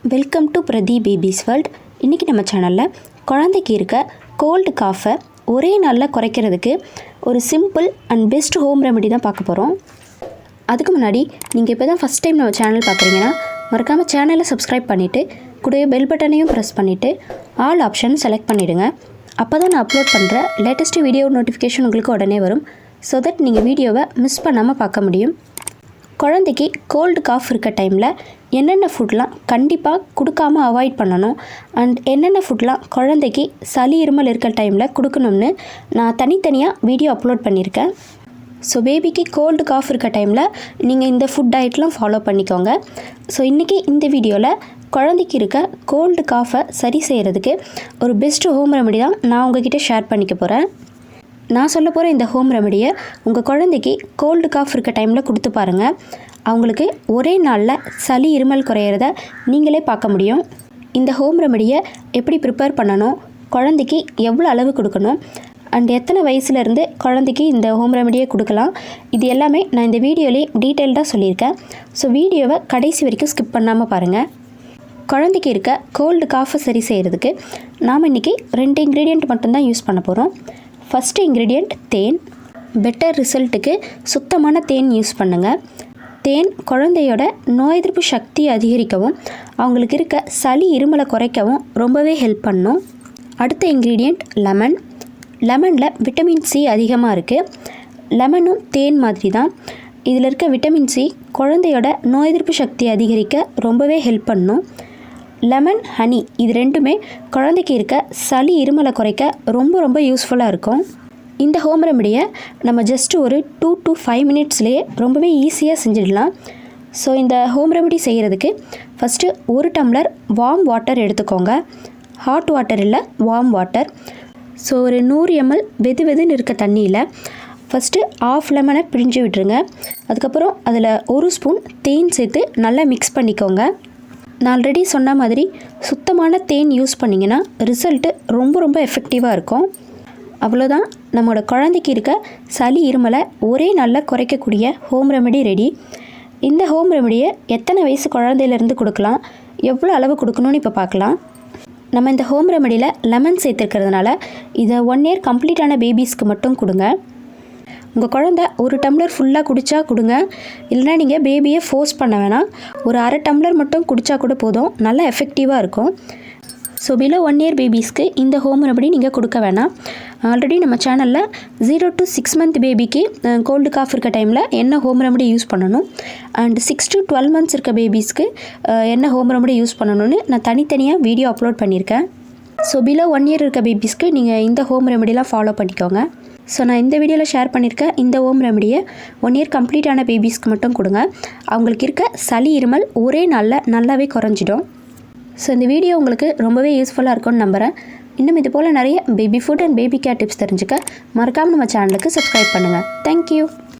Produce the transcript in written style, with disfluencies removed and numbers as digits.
Welcome to பிரதி babies world. இன்றைக்கி நம்ம சேனலில் குழந்தைக்கு இருக்க கோல்டு காஃபை ஒரே நாளில் குறைக்கிறதுக்கு ஒரு simple and best home remedy தான் பார்க்க போகிறோம். அதுக்கு முன்னாடி நீங்கள் இப்போ தான் ஃபஸ்ட் டைம் நம்ம சேனல் பார்க்குறீங்கன்னா மறக்காமல் சேனலை சப்ஸ்கிரைப் பண்ணிவிட்டு கூடவே பெல் பட்டனையும் ப்ரெஸ் பண்ணிவிட்டு ஆல் ஆப்ஷன் செலக்ட் பண்ணிவிடுங்க. அப்போ தான் நான் அப்லோட் பண்ணுற லேட்டஸ்ட்டு வீடியோ நோட்டிஃபிகேஷன் உங்களுக்கு உடனே வரும். ஸோ தட் நீங்கள் வீடியோவை மிஸ் பண்ணாமல் பார்க்க முடியும். குழந்தைக்கு கோல்டு காஃப் இருக்க டைமில் என்னென்ன ஃபுட்லாம் கண்டிப்பாக கொடுக்காமல் அவாய்ட் பண்ணணும் அண்ட் என்னென்ன ஃபுட்லாம் குழந்தைக்கு சளி இருமல் இருக்க டைமில் கொடுக்கணும்னு நான் தனித்தனியாக வீடியோ அப்லோட் பண்ணியிருக்கேன். ஸோ பேபிக்கு கோல்டு காஃப் இருக்க டைமில் நீங்கள் இந்த ஃபுட் டயட்லாம் ஃபாலோ பண்ணிக்கோங்க. ஸோ இன்றைக்கி இந்த வீடியோவில் குழந்தைக்கு இருக்க கோல்டு காஃபை சரி செய்கிறதுக்கு ஒரு பெஸ்ட்டு ஹோம் ரெமெடி தான் நான் உங்ககிட்ட ஷேர் பண்ணிக்க போகிறேன். நான் சொல்ல போகிற இந்த ஹோம் ரெமெடியை உங்கள் குழந்தைக்கு கோல்டு காஃப் இருக்க டைமில் கொடுத்து பாருங்கள். அவங்களுக்கு ஒரே நாளில் சளி இருமல் குறையிறத நீங்களே பார்க்க முடியும். இந்த ஹோம் ரெமெடியை எப்படி ப்ரிப்பேர் பண்ணணும், குழந்தைக்கு எவ்வளோ அளவு கொடுக்கணும் அண்ட் எத்தனை வயசுலேருந்து குழந்தைக்கு இந்த ஹோம் ரெமெடியை கொடுக்கலாம், இது எல்லாமே நான் இந்த வீடியோலேயே டீட்டெயில்டாக சொல்லியிருக்கேன். ஸோ வீடியோவை கடைசி வரைக்கும் ஸ்கிப் பண்ணாமல் பாருங்கள். குழந்தைக்கு இருக்க கோல்டு காஃபை சரி செய்கிறதுக்கு நாம் இன்றைக்கி 2 இன்க்ரீடியண்ட் மட்டும்தான் யூஸ் பண்ண போகிறோம். ஃபஸ்ட்டு இன்க்ரீடியண்ட் தேன். பெட்டர் ரிசல்ட்டுக்கு சுத்தமான தேன் யூஸ் பண்ணுங்கள். தேன் குழந்தையோட நோய் எதிர்ப்பு சக்தி அதிகரிக்கவும் அவங்களுக்கு இருக்க சளி இருமலை குறைக்கவும் ரொம்பவே ஹெல்ப் பண்ணும். அடுத்த இன்க்ரீடியண்ட் லெமன். லெமனில் விட்டமின் சி அதிகமாக இருக்குது. லெமனும் தேன் மாதிரி தான். இதில் இருக்க விட்டமின் சி குழந்தையோட நோய் எதிர்ப்பு சக்தி அதிகரிக்க ரொம்பவே ஹெல்ப் பண்ணும். லெமன், ஹனி இது ரெண்டுமே குழந்தைக்கு இருக்க சளி இருமலை குறைக்க ரொம்ப யூஸ்ஃபுல்லாக இருக்கும். இந்த ஹோம் ரெமெடியை நம்ம ஜஸ்ட்டு ஒரு 2 to 5 மினிட்ஸ்லேயே ரொம்பவே ஈஸியாக செஞ்சிடலாம். ஸோ இந்த ஹோம் ரெமெடி செய்கிறதுக்கு ஃபஸ்ட்டு 1 டம்ளர் வார்ம் வாட்டர் எடுத்துக்கோங்க. ஹாட் வாட்டர் இல்லை, வார்ம் வாட்டர். ஸோ ஒரு 100 ml வெதுன்னு இருக்க தண்ணியில் ஃபஸ்ட்டு 1/2 லெமனை பிழிஞ்சு விட்டுருங்க. அதுக்கப்புறம் அதில் 1 ஸ்பூன் தேன் சேர்த்து நல்லா மிக்ஸ் பண்ணிக்கோங்க. நான் ஆல்ரெடி சொன்ன மாதிரி சுத்தமான தேன் யூஸ் பண்ணிங்கன்னா ரிசல்ட்டு ரொம்ப எஃபெக்டிவாக இருக்கும். அவ்வளோதான், நம்மளோட குழந்தைக்கு இருக்க சளி இருமலை ஒரே நாளில் குறைக்கக்கூடிய ஹோம் ரெமெடி ரெடி. இந்த ஹோம் ரெமெடியை எத்தனை வயசு குழந்தையிலேருந்து கொடுக்கலாம், எவ்வளோ அளவு கொடுக்கணும்னு இப்போ பார்க்கலாம். நம்ம இந்த ஹோம் ரெமெடியில் லெமன் சேர்த்துருக்கிறதுனால இதை 1 year கம்ப்ளீட்டான பேபிஸ்க்கு மட்டும் கொடுங்க. உங்கள் குழந்த 1 டம்ளர் ஃபுல்லாக குடித்தா கொடுங்க, இல்லைனா நீங்கள் பேபியை ஃபோர்ஸ் பண்ண வேணாம். ஒரு 1/2 டம்ளர் மட்டும் குடித்தா கூட போதும், நல்லா எஃபெக்டிவாக இருக்கும். ஸோ பிலோ 1 year பேபிஸ்க்கு இந்த ஹோம் ரெமெடி நீங்கள் கொடுக்க வேணாம். ஆல்ரெடி நம்ம சேனலில் 0 to 6 month பேபிக்கு கோல்டு காஃப் இருக்க டைமில் என்ன ஹோம் ரெமெடி யூஸ் பண்ணணும் அண்ட் 6 to 12 months இருக்க பேபிஸ்க்கு என்ன ஹோம் ரெமெடி யூஸ் பண்ணணும்னு நான் தனித்தனியாக வீடியோ அப்லோட் பண்ணியிருக்கேன். ஸோ பிலோ 1 year இருக்க பேபிஸ்க்கு நீங்கள் இந்த ஹோம் ரெமெடிலாம் ஃபாலோ பண்ணிக்கோங்க. ஸோ நான் இந்த வீடியோவில் ஷேர் பண்ணியிருக்கேன் இந்த ஹோம் ரெமெடியை 1 year கம்ப்ளீட்டான பேபிஸ்க்கு மட்டும் கொடுங்க. அவங்களுக்கு இருக்க சளி இருமல் ஒரே நாளில் நல்லாவே குறைஞ்சிடும். ஸோ இந்த வீடியோ உங்களுக்கு ரொம்பவே யூஸ்ஃபுல்லாக இருக்கும்னு நம்புகிறேன். இன்னும் இது போல் நிறைய baby food and baby care tips தெரிஞ்சுக்க மறக்காமல் நம்ம சேனலுக்கு சப்ஸ்கிரைப் பண்ணுங்கள். தேங்க்யூ.